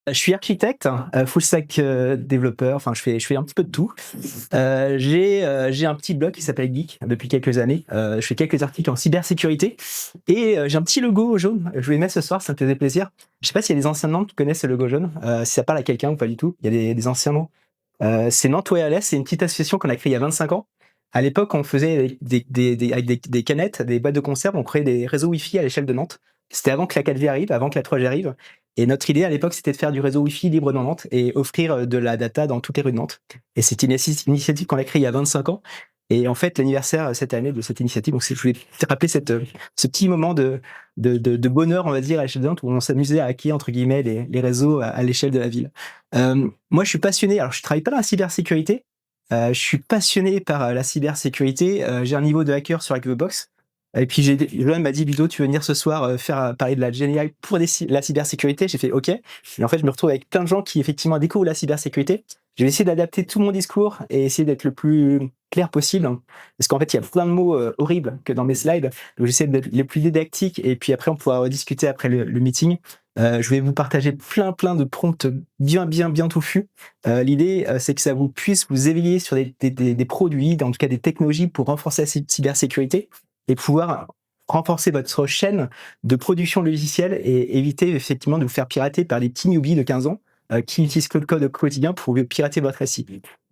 Je suis architecte, full stack, développeur, enfin je fais un petit peu de tout. J'ai un petit blog qui s'appelle Geek depuis quelques années. Je fais quelques articles en cybersécurité et j'ai un petit logo jaune. Je vous le mets ce soir, ça me faisait plaisir. Je sais pas s'il y a des anciens de Nantes qui connaissent ce logo jaune, si ça parle à quelqu'un ou pas du tout. Il y a des anciens noms. C'est Nantes Wireless, c'est une petite association qu'on a créée il y a 25 ans. À l'époque, on faisait avec des canettes, des boîtes de conserve, on créait des réseaux Wi-Fi à l'échelle de Nantes. C'était avant que la 4G arrive, avant que la 3G arrive. Et notre idée à l'époque, c'était de faire du réseau Wi-Fi libre dans Nantes et offrir de la data dans toutes les rues de Nantes. Et c'est une initiative qu'on a créée il y a 25 ans. Et en fait, l'anniversaire cette année de cette initiative, donc je voulais te rappeler ce petit moment de bonheur, on va dire, à l'échelle de Nantes, où on s'amusait à hacker, entre guillemets, les réseaux à l'échelle de la ville. Moi, je suis passionné, alors je travaille pas dans la cybersécurité, je suis passionné par la cybersécurité, j'ai un niveau de hacker sur Hackthebox. Et puis Johan m'a dit, Ludo, tu veux venir ce soir faire parler de la GenAI pour la cybersécurité? J'ai fait OK. Et en fait, je me retrouve avec plein de gens qui effectivement découvrent la cybersécurité. Je vais essayer d'adapter tout mon discours et essayer d'être le plus clair possible, hein, parce qu'en fait, il y a plein de mots horribles que dans mes slides. Donc, j'essaie d'être le plus didactique et puis après, on pourra discuter après le meeting. Je vais vous partager plein de prompts bien touffus. L'idée, c'est que ça vous puisse vous éveiller sur des produits, en tout cas des technologies pour renforcer la cybersécurité et pouvoir renforcer votre chaîne de production logicielle et éviter effectivement de vous faire pirater par des petits newbies de 15 ans qui utilisent le code au quotidien pour pirater votre SI.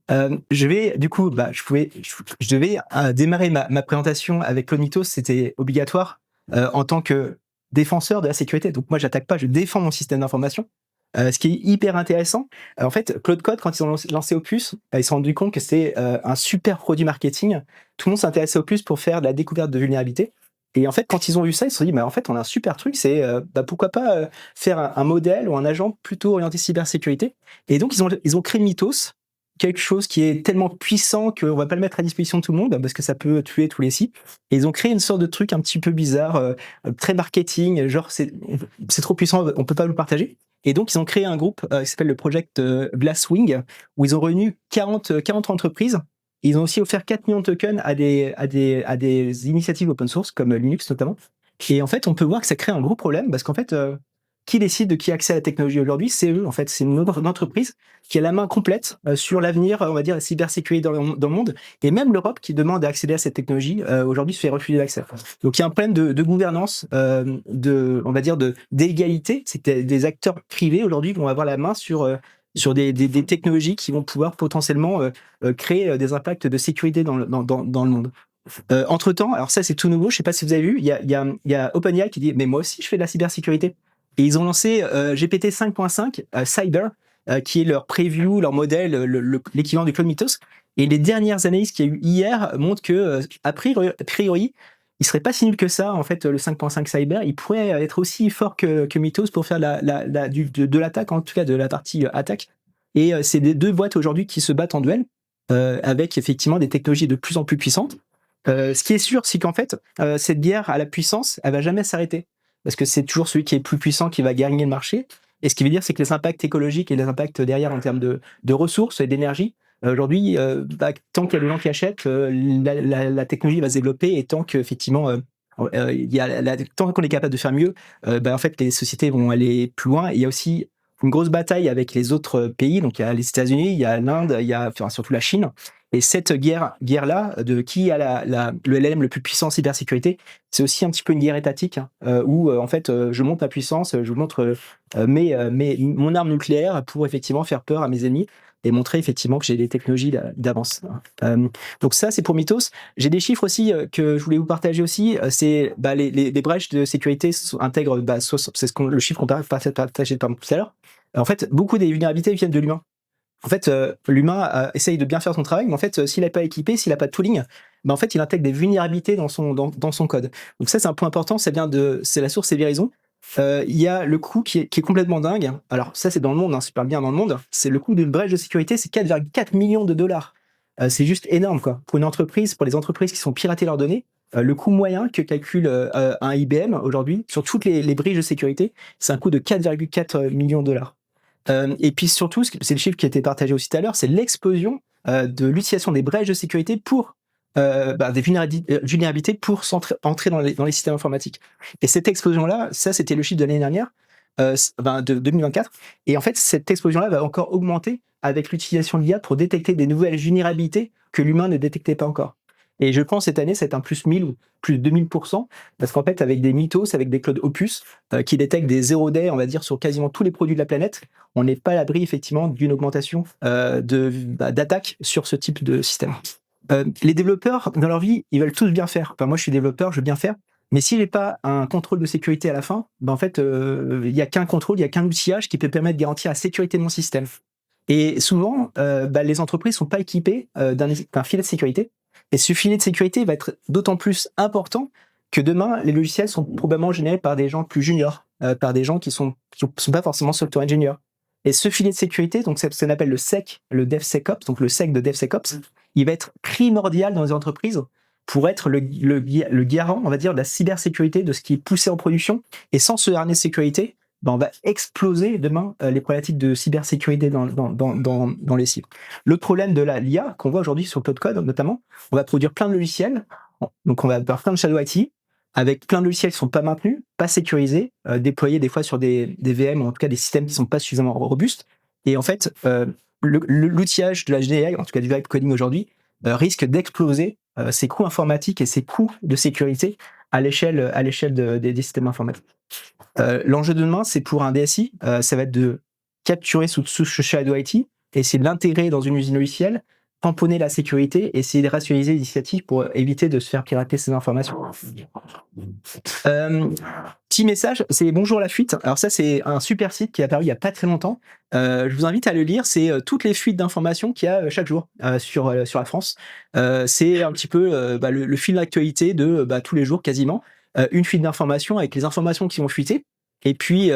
Je vais, du coup, je devais démarrer ma présentation avec Claude Mythos, c'était obligatoire en tant que défenseur de la sécurité. Donc moi, j'attaque pas, je défends mon système d'information. Ce qui est hyper intéressant, en fait, Claude Code, quand ils ont lancé Opus, ils se sont rendus compte que c'était un super produit marketing. Tout le monde s'intéressait à Opus pour faire de la découverte de vulnérabilité. Et en fait, quand ils ont vu ça, ils se sont dit, en fait, on a un super truc, c'est pourquoi pas faire un modèle ou un agent plutôt orienté cybersécurité. Et donc, ils ont créé Mythos, quelque chose qui est tellement puissant qu'on va pas le mettre à disposition de tout le monde parce que ça peut tuer tous les sites. Et ils ont créé une sorte de truc un petit peu bizarre, très marketing, genre c'est trop puissant, on peut pas le partager. Et donc, ils ont créé un groupe qui s'appelle le Project Glasswing, où ils ont réuni 40 entreprises. Ils ont aussi offert 4 millions de tokens à des initiatives open source, comme Linux notamment. Et en fait, on peut voir que ça crée un gros problème, parce qu'en fait, qui décide de qui a accès à la technologie aujourd'hui? C'est eux, en fait. C'est une entreprise qui a la main complète sur l'avenir, on va dire, la cybersécurité dans le monde. Et même l'Europe, qui demande à accéder à cette technologie, aujourd'hui se fait refuser l'accès. Donc il y a un problème de gouvernance, on va dire, d'égalité. C'est que des acteurs privés aujourd'hui vont avoir la main sur des technologies qui vont pouvoir potentiellement créer des impacts de sécurité dans le monde. Entre-temps, alors ça c'est tout nouveau, je sais pas si vous avez vu, il y a OpenAI qui dit mais moi aussi je fais de la cybersécurité. Et ils ont lancé GPT 5.5 Cyber, qui est leur preview, leur modèle, l'équivalent du Claude Mythos. Et les dernières analyses qu'il y a eu hier montrent que a priori, il serait pas si nul que ça. En fait, le 5.5 Cyber, il pourrait être aussi fort que Mythos pour faire de l'attaque, en tout cas de la partie attaque. Et c'est des deux boîtes aujourd'hui qui se battent en duel, avec effectivement des technologies de plus en plus puissantes. Ce qui est sûr, c'est qu'en fait, cette guerre à la puissance, elle va jamais s'arrêter. Parce que c'est toujours celui qui est plus puissant qui va gagner le marché. Et ce qui veut dire, c'est que les impacts écologiques et les impacts derrière en termes de ressources et d'énergie, aujourd'hui, tant qu'il y a des gens qui achètent, la technologie va se développer et tant qu'effectivement, tant qu'on est capable de faire mieux, en fait, les sociétés vont aller plus loin. Et il y a aussi une grosse bataille avec les autres pays. Donc, il y a les États-Unis, il y a l'Inde, il y a surtout la Chine. Et cette guerre-là, de qui a le LLM le plus puissant en cybersécurité, c'est aussi un petit peu une guerre étatique, où en fait, je monte ma puissance, je vous montre mon arme nucléaire pour effectivement faire peur à mes ennemis et montrer effectivement que j'ai des technologies d'avance. Donc ça, c'est pour Mythos. J'ai des chiffres aussi que je voulais vous partager aussi. C'est les brèches de sécurité intègrent, c'est le chiffre qu'on partagé par tout à l'heure. En fait, beaucoup des vulnérabilités viennent de l'humain. En fait, l'humain essaye de bien faire son travail, mais en fait, s'il n'est pas équipé, s'il n'a pas de tooling, en fait, il intègre des vulnérabilités dans son code. Donc ça, c'est un point important, c'est la source Cyberaison. Il y a le coût qui est complètement dingue. Alors ça, c'est dans le monde, hein, c'est pas bien dans le monde. C'est le coût d'une brèche de sécurité, c'est 4,4 millions de dollars. C'est juste énorme, quoi. Pour les entreprises qui sont piratées leurs données, le coût moyen que calcule un IBM aujourd'hui sur toutes les briches de sécurité, c'est un coût de 4,4 millions de dollars. Et puis surtout, c'est le chiffre qui a été partagé aussi tout à l'heure, c'est l'explosion de l'utilisation des brèches de sécurité pour des vulnérabilités pour entrer dans les systèmes informatiques. Et cette explosion-là, ça c'était le chiffre de l'année dernière, de 2024. Et en fait, cette explosion-là va encore augmenter avec l'utilisation de l'IA pour détecter des nouvelles vulnérabilités que l'humain ne détectait pas encore. Et je pense cette année, c'est un plus 1000 ou plus 2000%, parce qu'en fait, avec des Mythos, avec des clouds Opus, qui détectent des zero day, on va dire, sur quasiment tous les produits de la planète, on n'est pas à l'abri, effectivement, d'une augmentation d'attaques sur ce type de système. Les développeurs, dans leur vie, ils veulent tous bien faire. Enfin, moi, je suis développeur, je veux bien faire. Mais si j'ai pas un contrôle de sécurité à la fin, en fait, il y a qu'un contrôle, il y a qu'un outillage qui peut permettre de garantir la sécurité de mon système. Et souvent, les entreprises sont pas équipées d'un filet de sécurité. Et ce filet de sécurité va être d'autant plus important que demain, les logiciels sont probablement générés par des gens plus juniors, par des gens qui sont pas forcément software engineers. Et ce filet de sécurité, donc c'est ce qu'on appelle le SEC, le DevSecOps, donc le SEC de DevSecOps, il va être primordial dans les entreprises pour être le garant, on va dire, de la cybersécurité, de ce qui est poussé en production. Et sans ce harnais de sécurité, on va exploser demain les problématiques de cybersécurité dans les cibles. L'autre problème de l'IA qu'on voit aujourd'hui sur Cloud Code, notamment, on va produire plein de logiciels, donc on va avoir plein de shadow IT, avec plein de logiciels qui ne sont pas maintenus, pas sécurisés, déployés des fois sur des VM, ou en tout cas des systèmes qui ne sont pas suffisamment robustes. Et en fait, l'outillage de la GenAI, en tout cas du vibe coding aujourd'hui, risque d'exploser ses coûts informatiques et ses coûts de sécurité à l'échelle des systèmes informatiques. L'enjeu de demain, c'est pour un DSI, ça va être de capturer sous shadow IT, et essayer de l'intégrer dans une usine logicielle, tamponner la sécurité et essayer de rationaliser les initiatives pour éviter de se faire pirater ces informations. Petit message, c'est Bonjour la fuite. Alors ça, c'est un super site qui est apparu il n'y a pas très longtemps. Je vous invite à le lire. C'est toutes les fuites d'informations qu'il y a chaque jour sur la France. C'est un petit peu le fil d'actualité de tous les jours quasiment. Une fuite d'informations avec les informations qui vont fuiter. Et puis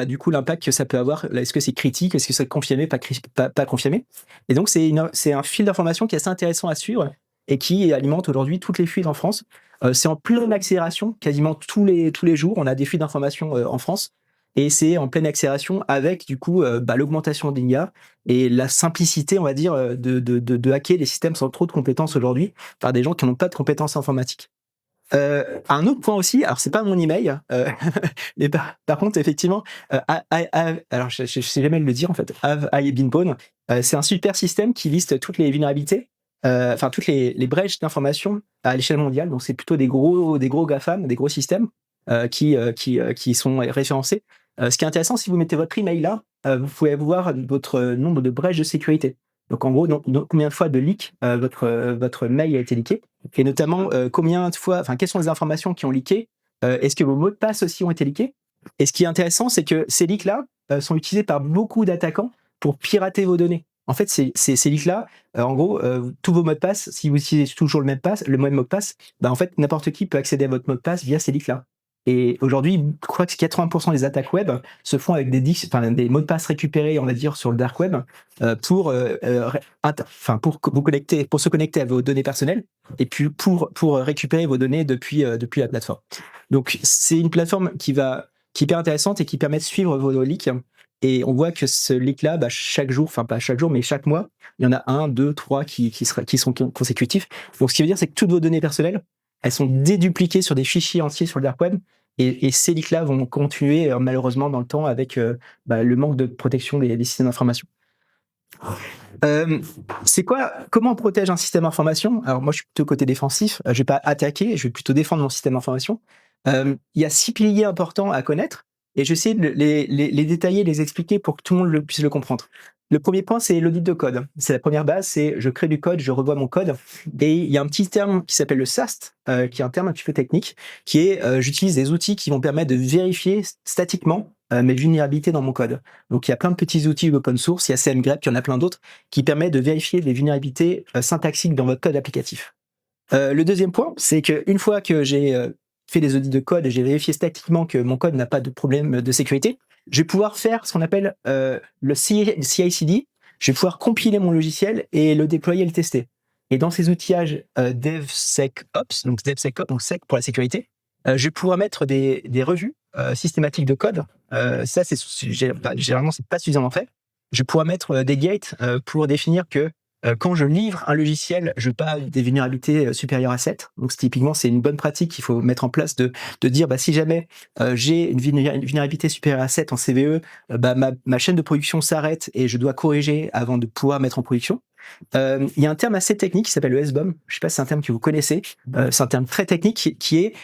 du coup, l'impact que ça peut avoir. Est-ce que c'est critique? Est-ce que c'est confirmé, pas confirmé? Et donc, c'est un fil d'information qui est assez intéressant à suivre et qui alimente aujourd'hui toutes les fuites en France. C'est en pleine accélération, quasiment tous les jours, on a des fuites d'informations en France. Et c'est en pleine accélération avec, du coup, l'augmentation de l'IA et la simplicité, on va dire, de hacker les systèmes sans trop de compétences aujourd'hui par des gens qui n'ont pas de compétences informatiques. Un autre point aussi, alors c'est pas mon email, mais par contre effectivement, alors je sais jamais le dire en fait, Have I Been Pwned, c'est un super système qui liste toutes les vulnérabilités, toutes les brèches d'information à l'échelle mondiale. Donc c'est plutôt des gros GAFAM, des gros systèmes qui sont référencés. Ce qui est intéressant, si vous mettez votre email là, vous pouvez voir votre nombre de brèches de sécurité. Donc en gros, combien de fois de leak votre mail a été leaké, et notamment combien de fois, quelles sont les informations qui ont leaké, est-ce que vos mots de passe aussi ont été leakés? Et ce qui est intéressant, c'est que ces leaks-là sont utilisés par beaucoup d'attaquants pour pirater vos données. En fait, ces leaks-là, en gros, tous vos mots de passe, si vous utilisez toujours le même mot de passe, en fait, n'importe qui peut accéder à votre mot de passe via ces leaks-là. Et aujourd'hui, je crois que 80% des attaques web se font avec des mots de passe récupérés, on va dire, sur le dark web, pour vous connecter, pour se connecter à vos données personnelles, et puis pour récupérer vos données depuis la plateforme. Donc c'est une plateforme qui est hyper intéressante et qui permet de suivre vos leaks. Et on voit que ce leak-là, chaque jour, enfin pas chaque jour, mais chaque mois, il y en a 1, 2, 3 qui sont consécutifs. Donc ce qui veut dire, c'est que toutes vos données personnelles, elles sont dédupliquées sur des fichiers entiers sur le dark web, et ces leaks-là vont continuer malheureusement dans le temps avec le manque de protection des systèmes d'information. Comment on protège un système d'information? Alors moi, je suis plutôt côté défensif. Je vais pas attaquer, je vais plutôt défendre mon système d'information. Il y a 6 piliers importants à connaître, et je vais essayer de les détailler, les expliquer pour que tout le monde puisse le comprendre. Le premier point, c'est l'audit de code. C'est la première base, c'est je crée du code, je revois mon code. Et il y a un petit terme qui s'appelle le SAST, qui est un terme un petit peu technique, qui est j'utilise des outils qui vont permettre de vérifier statiquement mes vulnérabilités dans mon code. Donc il y a plein de petits outils open source, il y a CMGrep, il y en a plein d'autres, qui permettent de vérifier les vulnérabilités syntaxiques dans votre code applicatif. Le deuxième point, c'est qu'une fois que j'ai fait des audits de code et j'ai vérifié statiquement que mon code n'a pas de problème de sécurité, je vais pouvoir faire ce qu'on appelle le CI/CD. Je vais pouvoir compiler mon logiciel et le déployer et le tester. Et dans ces outillages DevSecOps, donc DevSecOps, donc Sec pour la sécurité, je vais pouvoir mettre des revues systématiques de code. Généralement, c'est pas suffisamment fait. Je vais pouvoir mettre des gates pour définir que quand je livre un logiciel, je veux pas des vulnérabilités supérieures à 7. Donc typiquement, c'est une bonne pratique qu'il faut mettre en place de dire si jamais j'ai une vulnérabilité supérieure à 7 en CVE, ma chaîne de production s'arrête et je dois corriger avant de pouvoir mettre en production. Il y a un terme assez technique qui s'appelle le SBOM. Je sais pas si c'est un terme que vous connaissez. C'est un terme très technique qui est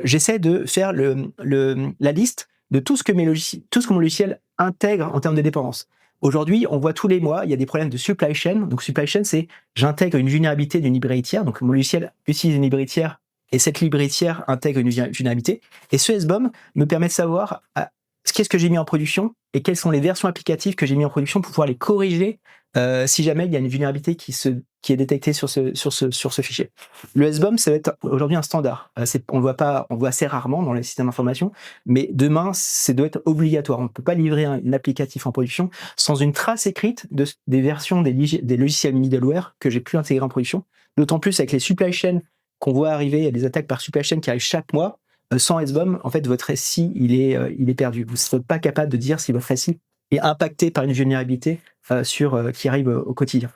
j'essaie de faire la liste de tout ce que mon logiciel intègre en termes de dépendance. Aujourd'hui, on voit tous les mois, il y a des problèmes de supply chain. Donc, supply chain, c'est j'intègre une vulnérabilité d'une librairie tiers. Donc, mon logiciel utilise une librairie tiers et cette librairie tiers intègre une vulnérabilité. Et ce SBOM me permet de savoir qu'est-ce que j'ai mis en production et quelles sont les versions applicatives que j'ai mis en production pour pouvoir les corriger si jamais il y a une vulnérabilité qui est détectée sur ce fichier. Le SBOM, ça va être aujourd'hui un standard. On le voit assez rarement dans les systèmes d'information, mais demain, ça doit être obligatoire. On ne peut pas livrer un applicatif en production sans une trace écrite des versions des logiciels middleware que j'ai pu intégrer en production. D'autant plus avec les supply chains qu'on voit arriver, il y a des attaques par supply chain qui arrivent chaque mois. Sans SBOM, en fait, votre SI, il est perdu. Vous ne serez pas capable de dire si votre SI est impacté par une vulnérabilité qui arrive au quotidien.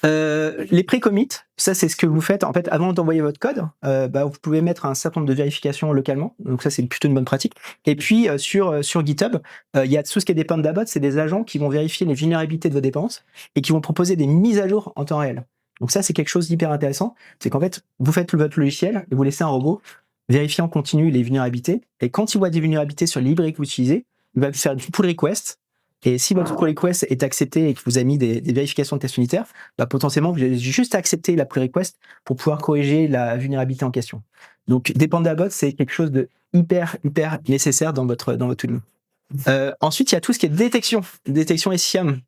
Les pré-commits, ça c'est ce que vous faites en fait avant d'envoyer votre code. Vous pouvez mettre un certain nombre de vérifications localement, donc ça c'est plutôt une bonne pratique. Et puis sur GitHub, il y a tout ce qui est des Panda bots, c'est des agents qui vont vérifier les vulnérabilités de vos dépenses et qui vont proposer des mises à jour en temps réel. Donc ça c'est quelque chose d'hyper intéressant, c'est qu'en fait vous faites votre logiciel et vous laissez un robot vérifier en continu les vulnérabilités, et quand il voit des vulnérabilités sur les librairies que vous utilisez, il va faire du pull request, et si votre pull request est accepté et que vous avez mis des vérifications de tests unitaires, potentiellement vous avez juste à accepter la pull request pour pouvoir corriger la vulnérabilité en question. Donc des Panda bots, c'est quelque chose de hyper nécessaire dans votre tool. Ensuite, il y a tout ce qui est détection SIAM.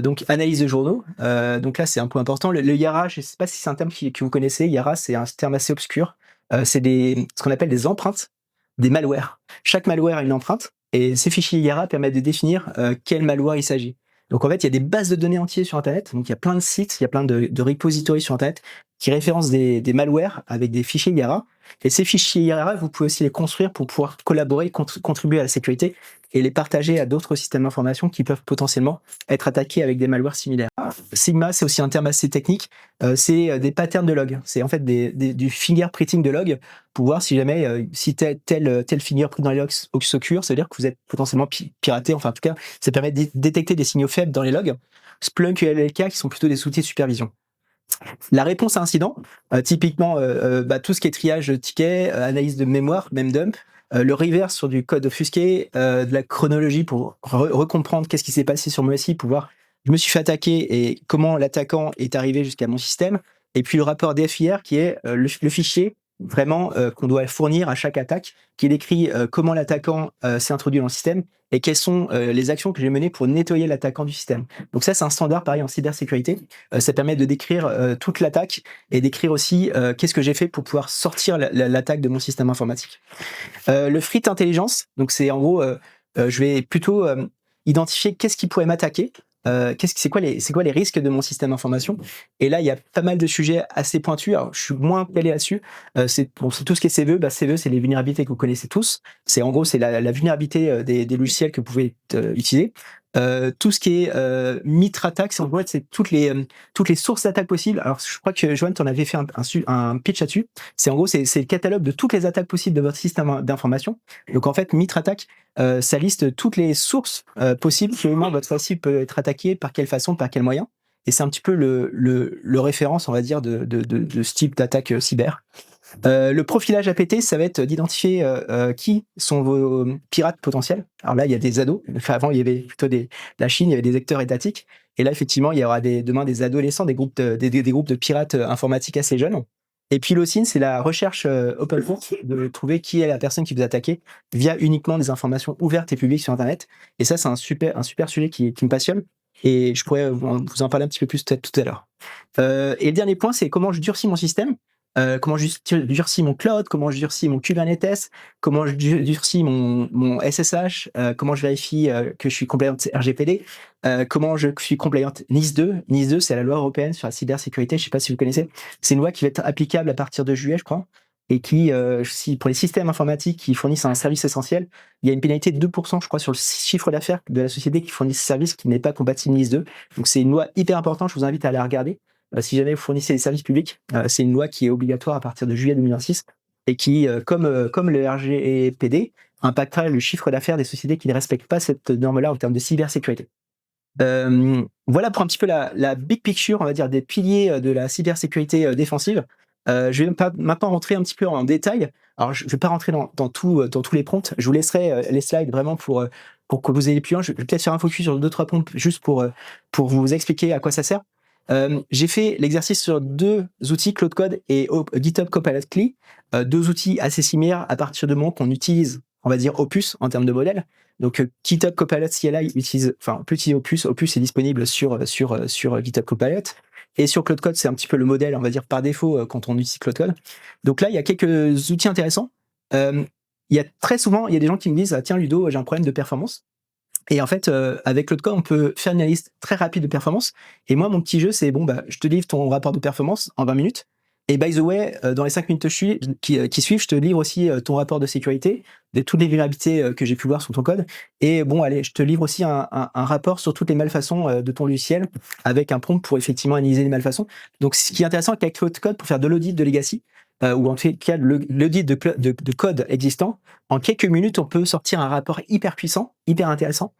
Donc analyse de journaux. Donc là, c'est un point important. Le YARA, je ne sais pas si c'est un terme que vous connaissez. YARA, c'est un terme assez obscur. C'est ce qu'on appelle des empreintes, des malwares. Chaque malware a une empreinte, et ces fichiers YARA permettent de définir quel malware il s'agit. Donc en fait, il y a des bases de données entières sur Internet, donc il y a plein de sites, il y a plein de repositories sur Internet qui référencent des malwares avec des fichiers YARA. Et ces fichiers YARA, vous pouvez aussi les construire pour pouvoir collaborer, contribuer à la sécurité et les partager à d'autres systèmes d'information qui peuvent potentiellement être attaqués avec des malwares similaires. Sigma, c'est aussi un terme assez technique, c'est des patterns de log. C'est en fait du fingerprinting de log pour voir si jamais si tel fingerprint dans les logs occure, ça veut dire que vous êtes potentiellement piraté. Enfin, en tout cas, ça permet de détecter des signaux faibles dans les logs. Splunk et LLK qui sont plutôt des outils de supervision. La réponse à incident, typiquement tout ce qui est triage de tickets, analyse de mémoire, même dump, le reverse sur du code offusqué, de la chronologie pour recomprendre qu'est-ce qui s'est passé sur mon SI, pour voir je me suis fait attaquer et comment l'attaquant est arrivé jusqu'à mon système, et puis le rapport DFIR qui est le fichier vraiment qu'on doit fournir à chaque attaque, qui décrit comment l'attaquant s'est introduit dans le système et quelles sont les actions que j'ai menées pour nettoyer l'attaquant du système. Donc ça, c'est un standard pareil en cybersécurité. Ça permet de décrire toute l'attaque et d'écrire aussi qu'est-ce que j'ai fait pour pouvoir sortir l'attaque de mon système informatique. Le Threat Intelligence, donc c'est en gros, je vais plutôt identifier qu'est-ce qui pourrait m'attaquer. C'est quoi les risques de mon système d'information, et là il y a pas mal de sujets assez pointus. Alors je suis moins calé là-dessus. C'est tout ce qui est CVE. CVE, c'est les vulnérabilités que vous connaissez tous. C'est en gros c'est la vulnérabilité des logiciels que vous pouvez utiliser. Tout ce qui est Mitre attaque, c'est en gros c'est toutes les sources d'attaques possibles. Alors je crois que Joanne t'en avait fait un pitch là-dessus. C'est en gros c'est le catalogue de toutes les attaques possibles de votre système d'information. Donc en fait Mitre attaque, ça liste toutes les sources possibles que votre SI peut être attaqué, par quelle façon, par quel moyen. Et c'est un petit peu le référence, on va dire, de ce type d'attaque cyber. Le profilage APT, ça va être d'identifier qui sont vos pirates potentiels. Alors là, il y a des ados. Enfin, avant, il y avait plutôt la Chine, il y avait des acteurs étatiques. Et là, effectivement, il y aura demain des adolescents, des groupes de pirates informatiques assez jeunes. Et puis l'OSINT, c'est la recherche open source, de trouver qui est la personne qui vous attaque via uniquement des informations ouvertes et publiques sur Internet. Et ça, c'est un super sujet qui me passionne. Et je pourrais vous en parler un petit peu plus peut-être tout à l'heure. Et le dernier point, c'est comment je durcis mon système. Comment je durcis mon cloud, comment je durcis mon Kubernetes, comment je durcis mon SSH, comment je vérifie que je suis compliant RGPD, comment je suis compliant NIS2. NIS2, c'est la loi européenne sur la cybersécurité, je ne sais pas si vous connaissez. C'est une loi qui va être applicable à partir de juillet, je crois. et qui, si pour les systèmes informatiques qui fournissent un service essentiel, il y a une pénalité de 2%, je crois, sur le chiffre d'affaires de la société qui fournit ce service qui n'est pas compatible NIS2. Donc c'est une loi hyper importante, je vous invite à la regarder. Si jamais vous fournissez des services publics, c'est une loi qui est obligatoire à partir de juillet 2026 et qui, comme le RGPD, impactera le chiffre d'affaires des sociétés qui ne respectent pas cette norme-là en termes de cybersécurité. Voilà pour un petit peu la big picture, on va dire, des piliers de la cybersécurité défensive. Je vais maintenant rentrer un petit peu en détail. Alors, je vais pas rentrer dans tous les prompts. Je vous laisserai les slides vraiment pour que vous ayez plus loin. Je vais peut-être faire un focus sur 2-3 prompts juste pour vous expliquer à quoi ça sert. J'ai fait l'exercice sur 2 outils, Cloud Code et GitHub Copilot CLI, 2 outils assez similaires à partir du moment qu'on utilise, on va dire, Opus en termes de modèle. Donc GitHub Copilot CLI peut utiliser Opus. Opus est disponible sur GitHub Copilot. Et sur Cloud Code, c'est un petit peu le modèle, on va dire, par défaut quand on utilise Cloud Code. Donc là, il y a quelques outils intéressants. Il y a très souvent, il y a des gens qui me disent « Tiens Ludo, j'ai un problème de performance ». Et en fait, avec Cloud Code, on peut faire une analyse très rapide de performance. Et moi, mon petit jeu, c'est je te livre ton rapport de performance en 20 minutes. Et by the way, dans les 5 minutes qui suivent, je te livre aussi ton rapport de sécurité, de toutes les vulnérabilités que j'ai pu voir sur ton code. Et allez, je te livre aussi un rapport sur toutes les malfaçons de ton logiciel avec un prompt pour effectivement analyser les malfaçons. Donc, ce qui est intéressant avec Cloud Code, pour faire de l'audit de legacy, ou en tout cas l'audit de code existant, en quelques minutes, on peut sortir un rapport hyper puissant, hyper intéressant,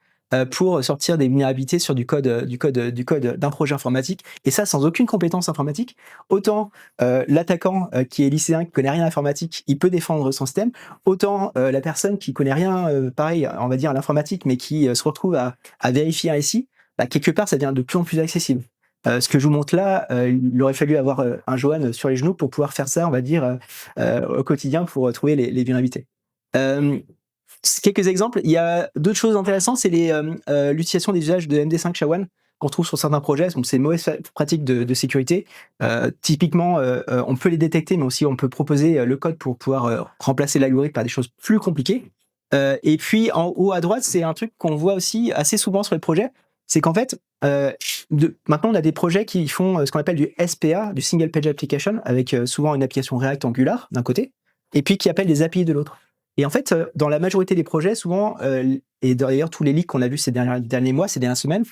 pour sortir des vulnérabilités sur du code d'un projet informatique, et ça sans aucune compétence informatique. Autant l'attaquant qui est lycéen, qui connaît rien à l'informatique, il peut défendre son système, autant la personne qui connaît rien, pareil, on va dire à l'informatique, mais qui se retrouve à vérifier un SI, quelque part ça devient de plus en plus accessible. Ce que je vous montre là, il aurait fallu avoir un Johan sur les genoux pour pouvoir faire ça, on va dire, au quotidien pour trouver les vulnérabilités. Quelques exemples. Il y a d'autres choses intéressantes, c'est l'utilisation des usages de MD5 SHA-1 qu'on trouve sur certains projets. Donc c'est une mauvaise pratique de sécurité. Typiquement, on peut les détecter, mais aussi on peut proposer le code pour pouvoir remplacer l'algorithme par des choses plus compliquées. Et puis en haut à droite, c'est un truc qu'on voit aussi assez souvent sur les projets. C'est qu'en fait, maintenant on a des projets qui font ce qu'on appelle du SPA, du Single Page Application, avec souvent une application React Angular d'un côté, et puis qui appellent des API de l'autre. Et en fait, dans la majorité des projets, souvent, et d'ailleurs tous les leaks qu'on a vus ces derniers mois, ces dernières semaines,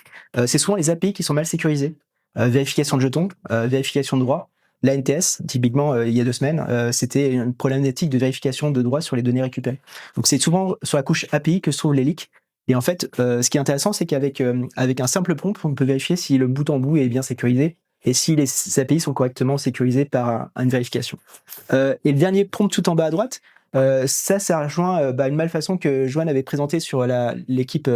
c'est souvent les API qui sont mal sécurisées. Vérification de jetons, vérification de droits. La NTS, typiquement, il y a 2 semaines, c'était une problématique de vérification de droits sur les données récupérées. Donc c'est souvent sur la couche API que se trouvent les leaks. Et en fait, ce qui est intéressant, c'est qu'avec un simple prompt, on peut vérifier si le bout en bout est bien sécurisé et si les API sont correctement sécurisées par une vérification. Et le dernier prompt tout en bas à droite, ça rejoint une malfaçon que Johan avait présentée sur l'équipe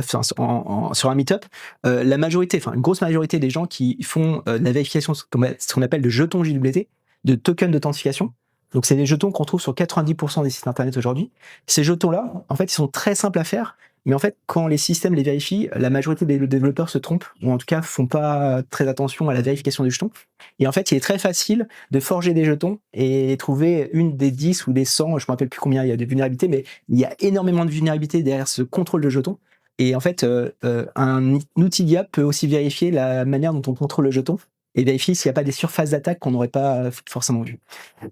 sur un meet-up. Une grosse majorité des gens qui font la vérification, ce qu'on appelle de jetons JWT, de tokens d'authentification. Donc c'est des jetons qu'on trouve sur 90% des sites internet aujourd'hui. Ces jetons-là, en fait, ils sont très simples à faire, mais en fait, quand les systèmes les vérifient, la majorité des développeurs se trompent, ou en tout cas font pas très attention à la vérification des jetons. Et en fait, il est très facile de forger des jetons et trouver une des 10 ou des 100, je me rappelle plus combien il y a de vulnérabilités, mais il y a énormément de vulnérabilités derrière ce contrôle de jetons. Et en fait, un outil d'IA peut aussi vérifier la manière dont on contrôle le jeton et vérifier s'il n'y a pas des surfaces d'attaque qu'on n'aurait pas forcément vues.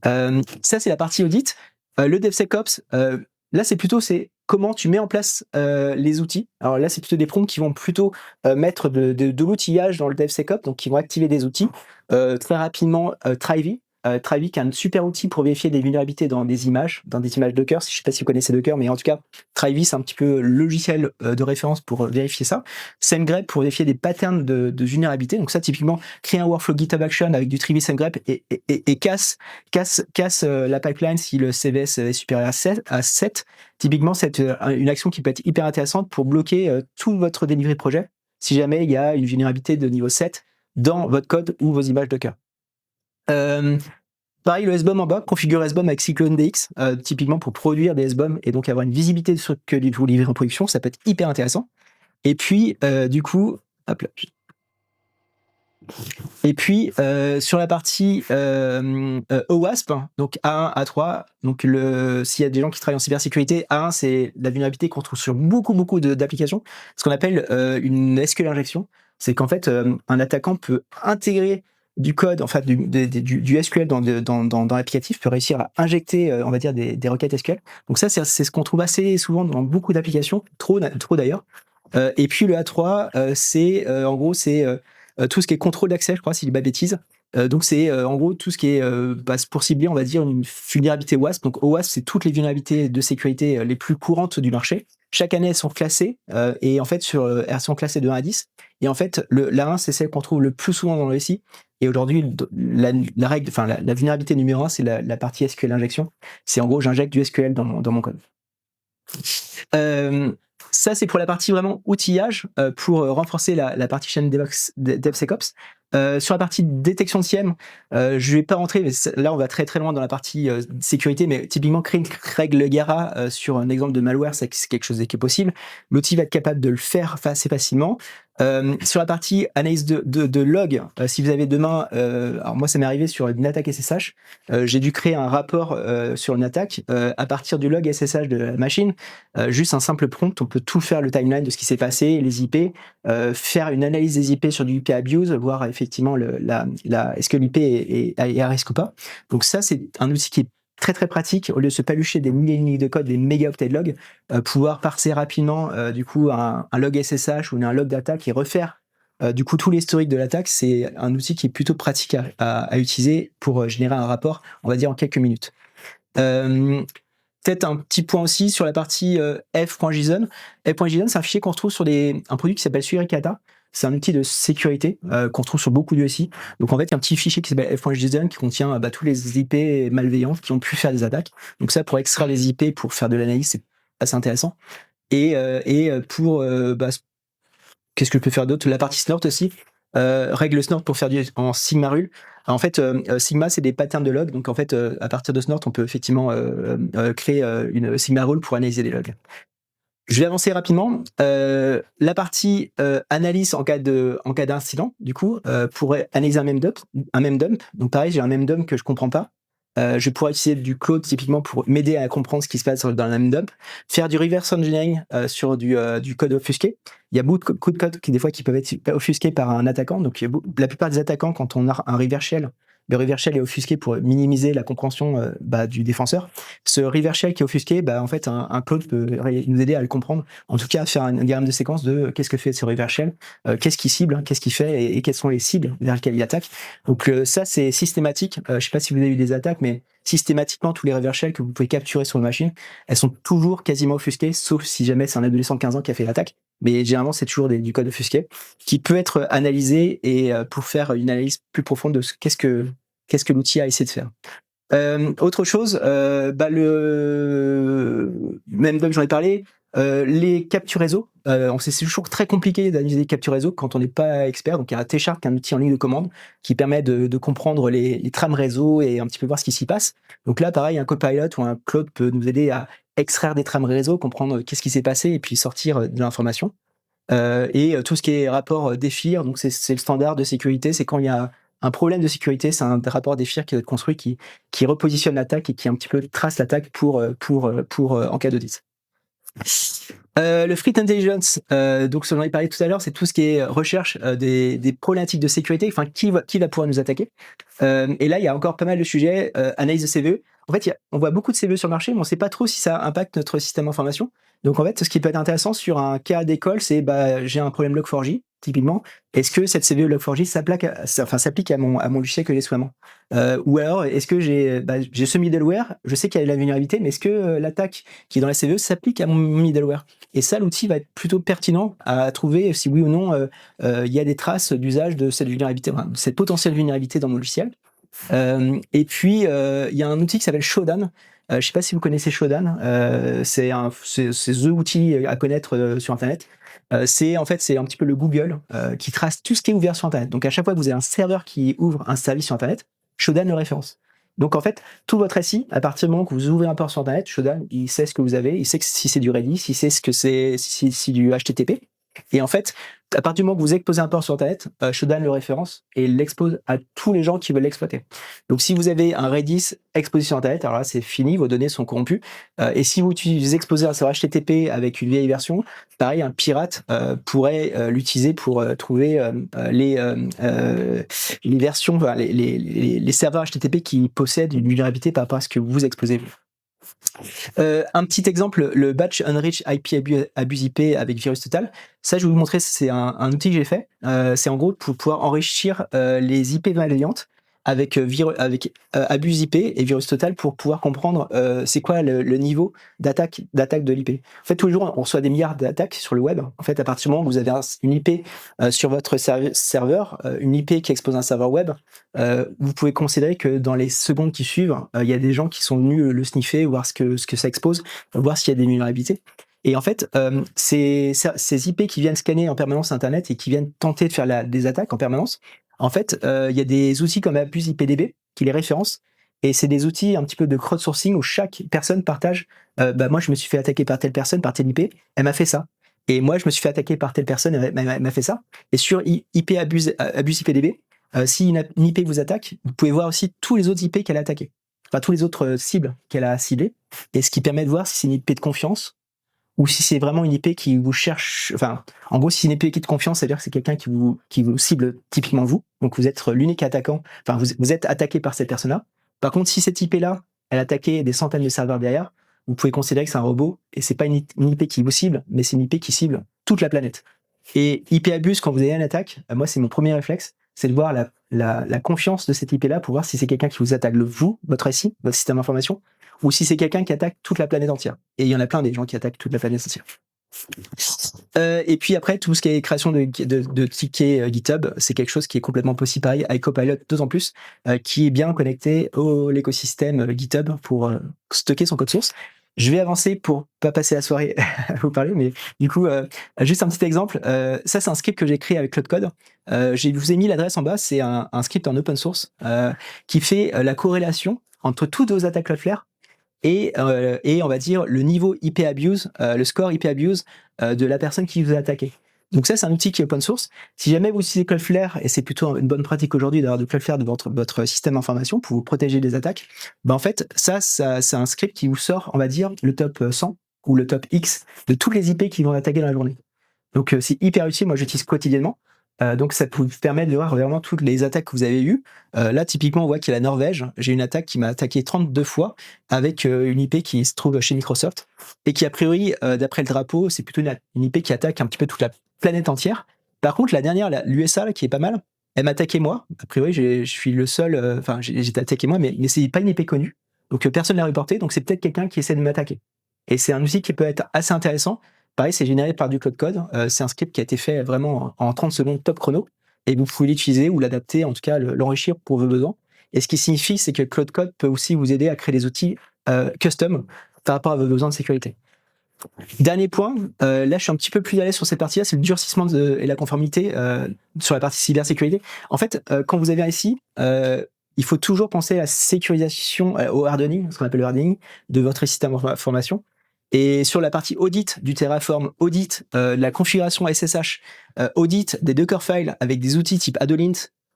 Ça, c'est la partie audit. Le DevSecOps, là, c'est comment tu mets en place les outils. Alors là, c'est plutôt des prompts qui vont plutôt mettre de l'outillage dans le DevSecOps, donc qui vont activer des outils. Très rapidement, Trivy. Trivy, qui est un super outil pour vérifier des vulnérabilités dans des images Docker. Je ne sais pas si vous connaissez Docker, mais en tout cas, Trivy, c'est un petit peu le logiciel de référence pour vérifier ça. SameGrep pour vérifier des patterns de vulnérabilité. Donc ça, typiquement, créer un workflow GitHub Action avec du Trivy SameGrep et casse la pipeline si le CVS est supérieur à 7. Typiquement, c'est une action qui peut être hyper intéressante pour bloquer tout votre delivery projet si jamais il y a une vulnérabilité de niveau 7 dans votre code ou vos images Docker. Pareil, le SBOM en bas, configure SBOM avec CycloneDX, typiquement pour produire des SBOM et donc avoir une visibilité de ce que vous livrez en production, ça peut être hyper intéressant. Et puis, du coup, hop là. Et puis, sur la partie OWASP, donc A1, A3, donc s'il y a des gens qui travaillent en cybersécurité, A1, c'est la vulnérabilité qu'on trouve sur beaucoup d'applications, ce qu'on appelle une SQL injection. C'est qu'en fait, un attaquant peut intégrer du code, enfin du SQL dans l'applicatif peut réussir à injecter, on va dire des requêtes SQL. Donc ça, c'est ce qu'on trouve assez souvent dans beaucoup d'applications, trop d'ailleurs. Et puis le A3, c'est en gros c'est tout ce qui est contrôle d'accès, je crois, si je dis pas de bêtises. Donc c'est en gros tout ce qui est pour cibler, on va dire, une vulnérabilité WASP. Donc OWASP, c'est toutes les vulnérabilités de sécurité les plus courantes du marché. Chaque année, elles sont classées et en fait elles sont classées de 1 à 10. Et en fait, la 1, c'est celle qu'on trouve le plus souvent dans le SI. Et aujourd'hui, la règle, enfin la vulnérabilité numéro 1, c'est la partie SQL injection. C'est en gros, j'injecte du SQL dans mon code. Ça, c'est pour la partie vraiment outillage, pour renforcer la partie chaîne DevSecOps. Sur la partie détection de SIEM, je vais pas rentrer, mais là on va très très loin dans la partie sécurité, mais typiquement créer une règle Gara sur un exemple de malware, c'est quelque chose qui est possible. L'outil va être capable de le faire assez facilement. Sur la partie analyse de log, si vous avez demain, alors moi ça m'est arrivé sur une attaque SSH, j'ai dû créer un rapport sur une attaque à partir du log SSH de la machine, juste un simple prompt, on peut tout faire, le timeline de ce qui s'est passé, les IP, faire une analyse des IP sur du IP abuse, voir effectivement est-ce que l'IP est à risque ou pas. Donc ça, c'est un outil qui est très très pratique, au lieu de se palucher des milliers de lignes de code, des mégaoctets de log, pouvoir parser rapidement du coup un log SSH ou un log d'attaque et refaire du coup tout l'historique de l'attaque. C'est un outil qui est plutôt pratique à utiliser pour générer un rapport, on va dire en quelques minutes. Peut-être un petit point aussi sur la partie f.json. F.json, c'est un fichier qu'on retrouve sur un produit qui s'appelle Suricata. C'est un outil de sécurité qu'on trouve sur beaucoup de SI. Donc en fait, il y a un petit fichier qui s'appelle f.json qui contient tous les IP malveillants qui ont pu faire des attaques. Donc ça, pour extraire les IP, pour faire de l'analyse, c'est assez intéressant. Et pour qu'est-ce que je peux faire d'autre? La partie snort aussi. Règle snort pour faire en Sigma Rule. Alors, en fait, Sigma, c'est des patterns de log. Donc en fait, à partir de snort, on peut effectivement créer une Sigma Rule pour analyser les logs. Je vais avancer rapidement. La partie analyse en cas d'incident, du coup, pour analyser un memdump. Donc pareil, j'ai un memdump que je comprends pas. Je pourrais utiliser du Claude typiquement pour m'aider à comprendre ce qui se passe dans le memdump. Faire du reverse engineering sur du code offusqué. Il y a beaucoup de code qui des fois qui peuvent être offusqués par un attaquant. Donc la plupart des attaquants, quand on a un reverse shell, le reverse shell est offusqué pour minimiser la compréhension du défenseur. Ce reverse shell qui est offusqué, en fait, un Claude peut nous aider à le comprendre. En tout cas, faire un diagramme de séquence de qu'est-ce que fait ce reverse shell, qu'est-ce qu'il cible, qu'est-ce qu'il fait et quelles sont les cibles vers lesquelles il attaque. Donc ça, c'est systématique. Je sais pas si vous avez eu des attaques, mais systématiquement, tous les reverse shells que vous pouvez capturer sur une machine, elles sont toujours quasiment offusquées, sauf si jamais c'est un adolescent de 15 ans qui a fait l'attaque. Mais généralement, c'est toujours du code offusqué qui peut être analysé et pour faire une analyse plus profonde de qu'est-ce que l'outil a essayé de faire. Autre chose, le memdump, j'en ai parlé. Les captures réseau, c'est toujours très compliqué d'analyser les captures réseau quand on n'est pas expert. Donc il y a un T-Sharp, un outil en ligne de commande qui permet de comprendre les trames réseau et un petit peu voir ce qui s'y passe. Donc là, pareil, un Copilot ou un Claude peut nous aider à extraire des trames réseau, comprendre qu'est-ce qui s'est passé et puis sortir de l'information. Et tout ce qui est rapport DEFIR, donc c'est le standard de sécurité, c'est quand il y a un problème de sécurité, c'est un rapport DEFIR qui doit être construit, qui repositionne l'attaque et qui un petit peu trace l'attaque pour en cas d'audit. Le Threat Intelligence, donc ce dont j'ai parlé tout à l'heure, c'est tout ce qui est recherche des problématiques de sécurité, enfin qui va pouvoir nous attaquer. Et là, il y a encore pas mal de sujets, analyse de CVE. En fait, on voit beaucoup de CVE sur le marché, mais on ne sait pas trop si ça impacte notre système d'information. Donc en fait, ce qui peut être intéressant sur un cas d'école, c'est j'ai un problème Log4j, typiquement. Est-ce que cette CVE Log4j s'applique à mon logiciel que j'ai sous la main, ou alors est-ce que j'ai ce middleware, je sais qu'il y a de la vulnérabilité, mais est-ce que l'attaque qui est dans la CVE s'applique à mon middleware? Et ça, l'outil va être plutôt pertinent à trouver si oui ou non il y a des traces d'usage de cette vulnérabilité, cette potentielle vulnérabilité dans mon logiciel. Et puis il y a un outil qui s'appelle Shodan. Je ne sais pas si vous connaissez Shodan. C'est the outil à connaître sur Internet. C'est un petit peu le Google qui trace tout ce qui est ouvert sur Internet. Donc à chaque fois que vous avez un serveur qui ouvre un service sur Internet, Shodan le référence. Donc en fait, tout votre SI, à partir du moment que vous ouvrez un port sur Internet, Shodan, il sait ce que vous avez, il sait si c'est du Redis, il sait ce que c'est, si du HTTP. Et en fait, à partir du moment que vous exposez un port sur Internet, Shodan le référence et l'expose à tous les gens qui veulent l'exploiter. Donc si vous avez un Redis exposé sur Internet, alors là c'est fini, vos données sont corrompues. Et si vous exposez un serveur HTTP avec une vieille version, pareil, un pirate pourrait l'utiliser pour trouver les versions, enfin, les serveurs HTTP qui possèdent une vulnérabilité par rapport à ce que vous exposez. Un petit exemple, le batch Unreached IP Abuse IP avec VirusTotal. Ça, je vais vous montrer, c'est un outil que j'ai fait. C'est en gros pour pouvoir enrichir les IP malveillantes avec Abuse IP et VirusTotal pour pouvoir comprendre c'est quoi le niveau d'attaque de l'IP. En fait, tous les jours, on reçoit des milliards d'attaques sur le web. En fait, à partir du moment où vous avez une IP sur votre serveur, une IP qui expose un serveur web, vous pouvez considérer que dans les secondes qui suivent, il y a des gens qui sont venus le sniffer, voir ce que ça expose, voir s'il y a des vulnérabilités. Et en fait, ces IP qui viennent scanner en permanence Internet et qui viennent tenter de faire des attaques en permanence, en fait, il y a des outils comme Abuse IPDB qui les référencent. Et c'est des outils un petit peu de crowdsourcing où chaque personne partage moi, je me suis fait attaquer par telle personne, par telle IP, elle m'a fait ça. Et moi, je me suis fait attaquer par telle personne, elle m'a fait ça. Et sur IP Abuse IPDB, si une IP vous attaque, vous pouvez voir aussi tous les autres IP qu'elle a attaqués. Enfin, tous les autres cibles qu'elle a ciblées. Et ce qui permet de voir si c'est une IP de confiance ou si c'est vraiment une IP qui vous cherche. Enfin, en gros, si c'est une IP qui est de confiance, c'est-à-dire que c'est quelqu'un qui vous cible typiquement vous. Donc, vous êtes l'unique attaquant. Enfin, vous êtes attaqué par cette personne-là. Par contre, si cette IP-là, elle a attaqué des centaines de serveurs derrière, vous pouvez considérer que c'est un robot et c'est pas une IP qui vous cible, mais c'est une IP qui cible toute la planète. Et IP abuse, quand vous avez une attaque, moi, c'est mon premier réflexe, c'est de voir la confiance de cette IP-là pour voir si c'est quelqu'un qui vous attaque votre SI, votre système d'information, ou si c'est quelqu'un qui attaque toute la planète entière. Et il y en a plein des gens qui attaquent toute la planète entière. Et puis après, tout ce qui est création de tickets GitHub, c'est quelque chose qui est complètement possible, pareil, avec Copilot d'autant plus, qui est bien connecté à l'écosystème GitHub pour stocker son code source. Je vais avancer pour pas passer la soirée à vous parler, mais du coup, juste un petit exemple. Ça, c'est un script que j'ai créé avec Cloud Code. Je vous ai mis l'adresse en bas. C'est un script en open source qui fait la corrélation entre toutes vos attaques Cloudflare et on va dire le niveau IP abuse, le score IP abuse de la personne qui vous a attaqué. Donc ça, c'est un outil qui est open source. Si jamais vous utilisez Cloudflare, et c'est plutôt une bonne pratique aujourd'hui d'avoir de Cloudflare de votre système d'information pour vous protéger des attaques, en fait, ça c'est un script qui vous sort, on va dire, le top 100 ou le top X de tous les IP qui vont attaquer dans la journée. Donc c'est hyper utile, moi j'utilise quotidiennement. Donc ça vous permet de voir vraiment toutes les attaques que vous avez eues. Là, typiquement, on voit qu'il y a la Norvège. J'ai une attaque qui m'a attaqué 32 fois avec une IP qui se trouve chez Microsoft et qui, a priori, d'après le drapeau, c'est plutôt une IP qui attaque un petit peu toute la planète entière. Par contre, la dernière, l'USA, qui est pas mal, elle m'a attaqué moi. A priori, je suis le seul... Enfin, j'ai été attaqué moi, mais c'est pas une IP connue. Donc personne ne l'a reporté, donc c'est peut-être quelqu'un qui essaie de m'attaquer. Et c'est un outil qui peut être assez intéressant. Pareil, c'est généré par du Cloud Code. C'est un script qui a été fait vraiment en 30 secondes top chrono. Et vous pouvez l'utiliser ou l'adapter, en tout cas l'enrichir pour vos besoins. Et ce qui signifie, c'est que Cloud Code peut aussi vous aider à créer des outils custom par rapport à vos besoins de sécurité. Dernier point, là je suis un petit peu plus à l'aise sur cette partie-là, c'est le durcissement et la conformité sur la partie cybersécurité. En fait, quand vous avez un SI, il faut toujours penser à la sécurisation, au hardening, ce qu'on appelle le hardening, de votre système d'information. Et sur la partie audit du Terraform, audit de la configuration SSH, audit des Docker files avec des outils type Adolint,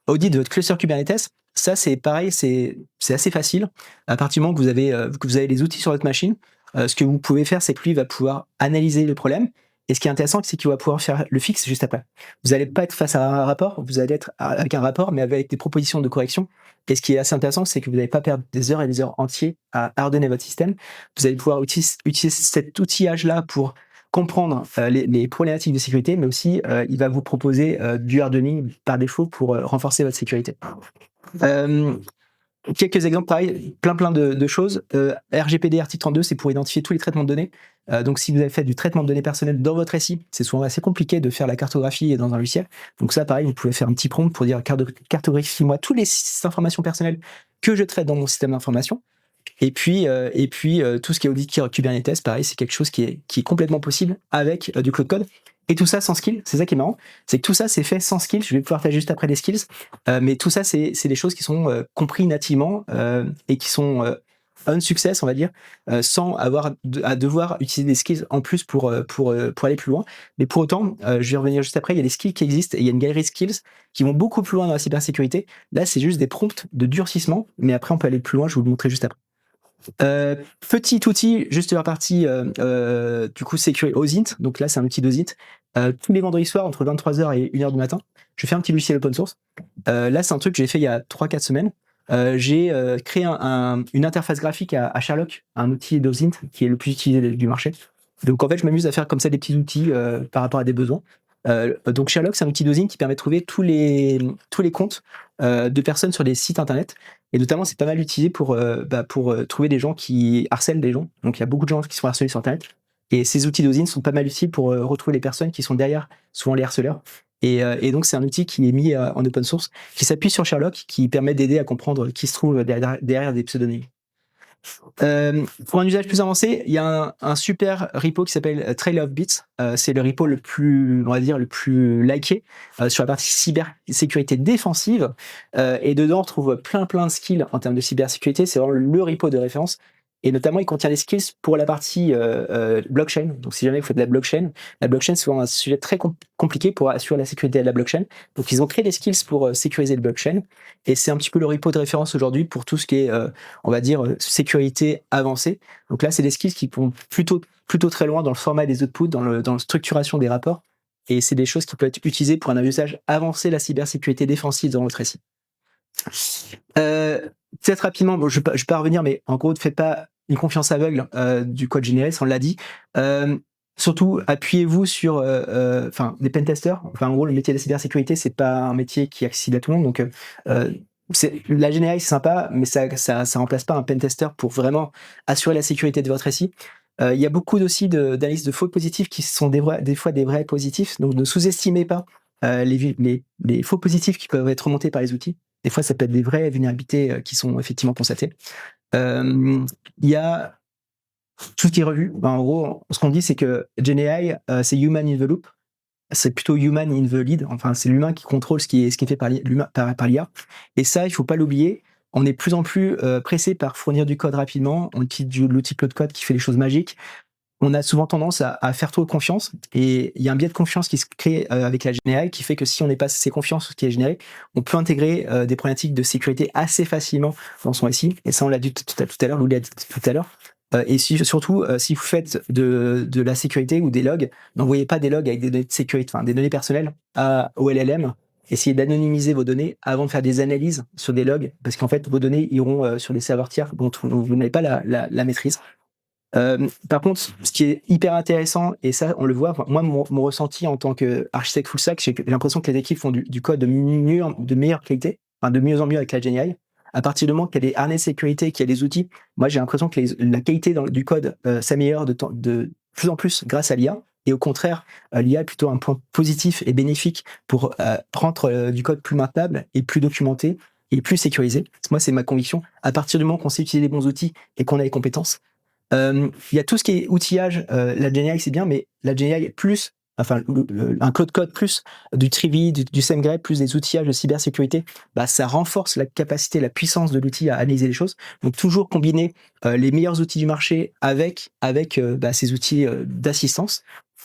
audit de votre cluster Kubernetes, ça c'est pareil, c'est assez facile. À partir du moment que vous avez les outils sur votre machine, ce que vous pouvez faire, c'est que lui va pouvoir analyser le problème. Et ce qui est intéressant, c'est qu'il va pouvoir faire le fixe juste après. Vous n'allez pas être face à un rapport, vous allez être avec un rapport, mais avec des propositions de correction. Et ce qui est assez intéressant, c'est que vous n'allez pas perdre des heures et des heures entières à hardener votre système. Vous allez pouvoir utiliser cet outillage-là pour comprendre les problématiques de sécurité, mais aussi il va vous proposer du hardening par défaut pour renforcer votre sécurité. Quelques exemples, pareil, plein de choses. RGPD, article 32, c'est pour identifier tous les traitements de données. Donc, si vous avez fait du traitement de données personnelles dans votre SI, c'est souvent assez compliqué de faire la cartographie dans un logiciel. Donc ça, pareil, vous pouvez faire un petit prompt pour dire cartographie-moi toutes les informations personnelles que je traite dans mon système d'information. Et puis tout ce qui est audit Kubernetes, pareil, c'est quelque chose qui est complètement possible avec du Cloud Code. Et tout ça sans skill, c'est ça qui est marrant, c'est que tout ça c'est fait sans skill. Je vais pouvoir faire juste après des skills, mais tout ça c'est des choses qui sont comprises nativement et qui sont un success, on va dire, sans avoir à devoir utiliser des skills en plus pour aller plus loin. Mais pour autant, je vais revenir juste après, il y a des skills qui existent et il y a une galerie de skills qui vont beaucoup plus loin dans la cybersécurité. Là, c'est juste des prompts de durcissement, mais après, on peut aller plus loin, je vais vous le montrer juste après. Petit outil, juste la partie du coup OSINT. Donc là, c'est un outil d'OSINT. Tous les vendredis soirs, entre 23h et 1h du matin, je fais un petit logiciel open source. Là, c'est un truc que j'ai fait il y a 3-4 semaines. J'ai créé une interface graphique à Sherlock, un outil d'OSINT qui est le plus utilisé du marché. Donc en fait, je m'amuse à faire comme ça des petits outils par rapport à des besoins. Donc Sherlock, c'est un outil d'OSINT qui permet de trouver tous les comptes de personnes sur des sites internet. Et notamment, c'est pas mal utilisé pour trouver des gens qui harcèlent des gens. Donc il y a beaucoup de gens qui sont harcelés sur internet. Et ces outils d'OSINT sont pas mal utiles pour retrouver les personnes qui sont derrière, souvent les harceleurs. Et donc c'est un outil qui est mis en open source, qui s'appuie sur Sherlock, qui permet d'aider à comprendre qui se trouve derrière des pseudonymes. Pour un usage plus avancé, il y a un super repo qui s'appelle Trail of Bits. C'est le repo le plus, on va dire, le plus liké sur la partie cybersécurité défensive. Et dedans, on trouve plein de skills en termes de cybersécurité. C'est vraiment le repo de référence. Et notamment, il contient des skills pour la partie blockchain. Donc, si jamais vous faites de la blockchain c'est souvent un sujet très compliqué pour assurer la sécurité de la blockchain. Donc, ils ont créé des skills pour sécuriser le blockchain. Et c'est un petit peu le repo de référence aujourd'hui pour tout ce qui est, on va dire, sécurité avancée. Donc là, c'est des skills qui vont plutôt très loin dans le format des outputs, dans la structuration des rapports. Et c'est des choses qui peuvent être utilisées pour un usage avancé de la cybersécurité défensive dans votre récit. Peut-être rapidement, bon, je vais pas revenir, mais en gros, ne faites pas une confiance aveugle du code généré, ça on l'a dit. Surtout, appuyez-vous sur des pentesters. Enfin, en gros, le métier de la cybersécurité, c'est pas un métier qui est accessible à tout le monde. Donc, la GNI, c'est sympa, mais ça remplace pas un pentester pour vraiment assurer la sécurité de votre récit. Il y a beaucoup aussi d'analyses de faux positifs qui sont des fois des vrais positifs. Donc, ne sous-estimez pas les faux positifs qui peuvent être remontés par les outils. Des fois, ça peut être des vraies vulnérabilités qui sont effectivement constatées. Il y a tout ce qui est revu. En gros, ce qu'on dit, c'est que GenAI, c'est human in the loop. C'est plutôt human in the lead. Enfin, c'est l'humain qui contrôle ce qui est fait par l'IA. Et ça, il faut pas l'oublier. On est de plus en plus pressé par fournir du code rapidement. On utilise l'outil Claude Code qui fait les choses magiques. On a souvent tendance à faire trop confiance, et il y a un biais de confiance qui se crée avec la GenAI qui fait que si on n'est pas assez confiant sur ce qui est généré, on peut intégrer des problématiques de sécurité assez facilement dans son récit. Et ça, on l'a dit tout à l'heure, Lou l'a dit tout à l'heure. Et surtout, si vous faites de la sécurité ou des logs, n'envoyez pas des logs avec des données de sécurité, enfin des données personnelles au LLM. Essayez d'anonymiser vos données avant de faire des analyses sur des logs, parce qu'en fait, vos données iront sur des serveurs tiers dont vous n'avez pas la maîtrise. Par contre, ce qui est hyper intéressant, et ça on le voit, moi mon ressenti en tant qu'architecte full stack, j'ai l'impression que les équipes font du code de meilleure qualité, enfin de mieux en mieux avec la GenAI. À partir du moment qu'il y a des harnais de sécurité, qu'il y a des outils, moi j'ai l'impression que la qualité du code s'améliore de plus en plus grâce à l'IA. Et au contraire, l'IA est plutôt un point positif et bénéfique pour rendre du code plus maintenable et plus documenté et plus sécurisé. Moi, c'est ma conviction. À partir du moment qu'on sait utiliser les bons outils et qu'on a les compétences, il y a tout ce qui est outillage, la GenAI c'est bien, mais la GenAI plus, enfin un Claude Code plus du Trivi, du SameGrep, plus des outillages de cybersécurité, ça renforce la capacité, la puissance de l'outil à analyser les choses. Donc toujours combiner les meilleurs outils du marché avec ces outils d'assistance.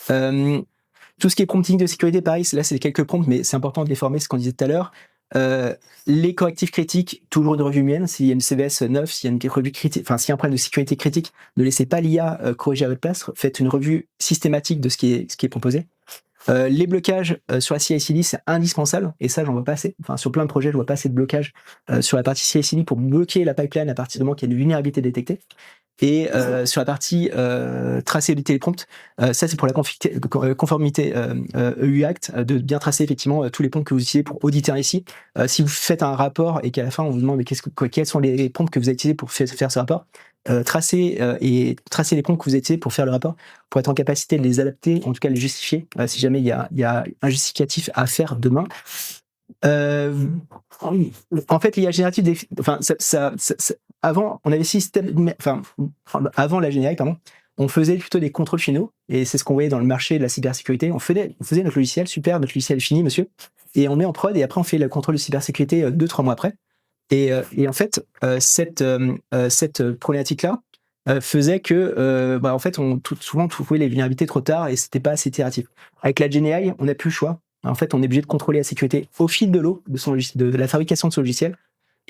Tout ce qui est prompting de sécurité, pareil, là c'est quelques prompts, mais c'est important de les former, ce qu'on disait tout à l'heure. Les correctifs critiques, toujours une revue humaine. S'il y a une CVS 9, s'il y a une revue critique, enfin s'il y a un problème de sécurité critique, ne laissez pas l'IA corriger à votre place. Faites une revue systématique de ce qui est proposé. Les blocages sur la CI/CD, c'est indispensable, et ça j'en vois pas assez. Enfin sur plein de projets, je vois pas assez de blocages sur la partie CI/CD pour bloquer la pipeline à partir du moment qu'il y a une vulnérabilité détectée. Et sur la partie traçabilité des prompts, ça c'est pour la conformité EU Act, de bien tracer effectivement tous les prompts que vous utilisez pour auditer un récit. Si vous faites un rapport et qu'à la fin on vous demande quels sont les prompts que vous avez utilisés pour faire ce rapport, tracer les prompts que vous avez utilisés pour faire le rapport, pour être en capacité de les adapter, en tout cas de les justifier, si jamais il y a un justificatif à faire demain. En fait, l'IA générative, avant, on avait avant la GenAI, on faisait plutôt des contrôles finaux, et c'est ce qu'on voyait dans le marché de la cybersécurité. On faisait notre logiciel, super, notre logiciel est fini, monsieur, et on met en prod, et après on fait le contrôle de cybersécurité 2-3 mois après. Et en fait, cette problématique-là faisait que, en fait, souvent, on trouvait les vulnérabilités trop tard et c'était pas assez itératif. Avec la GenAI, on n'a plus le choix. En fait, on est obligé de contrôler la sécurité au fil de l'eau de la fabrication de son logiciel.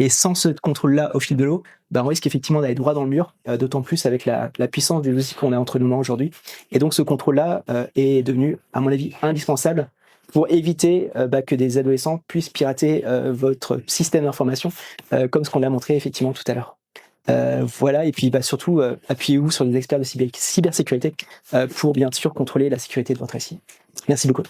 Et sans ce contrôle-là au fil de l'eau, on risque effectivement d'aller droit dans le mur, d'autant plus avec la puissance des outils qu'on a entre nos mains aujourd'hui. Et donc, ce contrôle-là est devenu, à mon avis, indispensable pour éviter que des adolescents puissent pirater votre système d'information, comme ce qu'on a montré effectivement tout à l'heure. Voilà, et puis surtout, appuyez-vous sur des experts de cybersécurité pour bien sûr contrôler la sécurité de votre SI. Merci beaucoup.